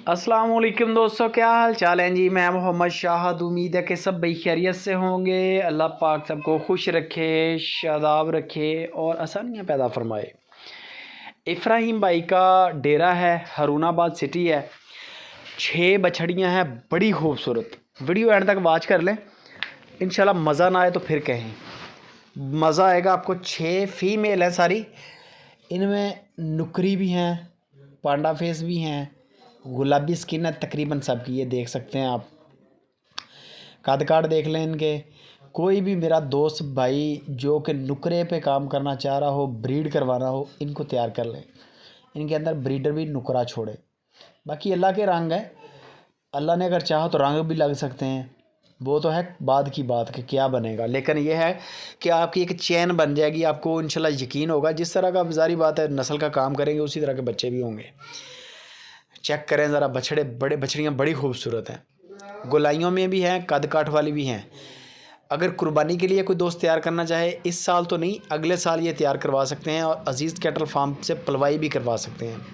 अस्सलाम वालेकुम दोस्तों, क्या हाल चाल है जी। मैं मोहम्मद शाहद। उम्मीद है कि सब भाई खैरियत से होंगे। अल्लाह पाक सबको खुश रखे, शादाब रखे और आसानियाँ पैदा फरमाए। इब्राहिम भाई का डेरा है, हरूनाबाद सिटी है। 6 बछड़ियाँ हैं, बड़ी खूबसूरत। वीडियो एंड तक वॉच कर लें, इंशाल्लाह मज़ा ना आए तो फिर कहें, मज़ा आएगा आपको। 6 फीमेल हैं सारी। इनमें नुकरी भी हैं, पांडा फेस भी हैं, गुलाबी स्किन है तकरीबन सबकी, ये देख सकते हैं आप। कद काट देख लें इनके। कोई भी मेरा दोस्त भाई जो कि नुकरे पे काम करना चाह रहा हो, ब्रीड करवाना हो, इनको तैयार कर लें। इनके अंदर ब्रीडर भी नुकरा छोड़े। बाकी अल्लाह के रंग है, अल्लाह ने अगर चाहा तो रंग भी लग सकते हैं, वो तो है बाद की बात कि क्या बनेगा। लेकिन ये है कि आपकी एक चैन बन जाएगी, आपको इंशाल्लाह यकीन होगा। जिस तरह का जारी बात है नस्ल का काम करेंगे उसी तरह के बच्चे भी होंगे। चेक करें ज़रा, बछड़े बड़े, बछड़ियाँ बड़ी खूबसूरत हैं। गोलाइयों में भी हैं, कद काठ वाली भी हैं। अगर कुर्बानी के लिए कोई दोस्त तैयार करना चाहे, इस साल तो नहीं अगले साल ये तैयार करवा सकते हैं। और अज़ीज़ कैटल फार्म से पलवाई भी करवा सकते हैं।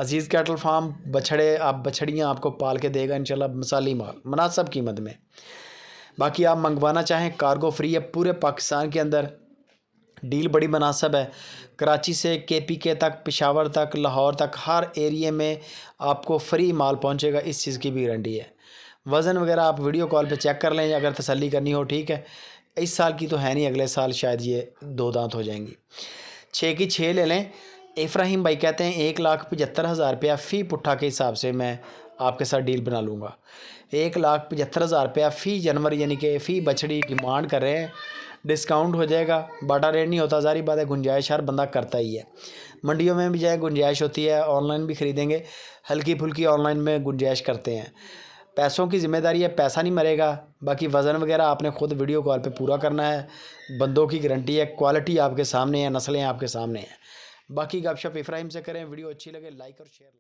अज़ीज़ कैटल फार्म बछड़ियाँ आपको पाल के देगा इंशाल्लाह मिसाली माल, मुनासिब कीमत में। बाकी आप मंगवाना चाहें, कार्गो फ्री है पूरे पाकिस्तान के अंदर। डील बड़ी मुनासिब है। कराची से KPK तक, पेशावर तक, लाहौर तक, हर एरिए में आपको फ्री माल पहुंचेगा, इस चीज़ की भी गारंटी है। वज़न वगैरह आप वीडियो कॉल पे चेक कर लें अगर तसल्ली करनी हो, ठीक है। इस साल की तो है नहीं, अगले साल शायद ये 2 दांत हो जाएंगी। 6 की 6 ले लें। इब्राहिम भाई कहते हैं 1,75,000 रुपया फ़ी पुट्ठा के हिसाब से मैं आपके साथ डील बना लूँगा। 1,75,000 रुपया फ़ी जानवर, यानी कि फ़ी बछड़ी डिमांड कर रहे हैं। डिस्काउंट हो जाएगा, बाटा रेट नहीं होता, सारी बात है। गुंजाइश हर बंदा करता ही है। मंडियों में भी जाए गुंजाइश होती है, ऑनलाइन भी ख़रीदेंगे, हल्की फुल्की ऑनलाइन में गुंजाइश करते हैं। पैसों की ज़िम्मेदारी है, पैसा नहीं मरेगा। बाकी वज़न वगैरह आपने ख़ुद वीडियो कॉल पे पूरा करना है। बंदों की गारंटी है, क्वालिटी आपके सामने है, नस्लें आपके सामने हैं। बाकी गपशप इब्राहिम से करें। वीडियो अच्छी लगे लाइक और शेयर।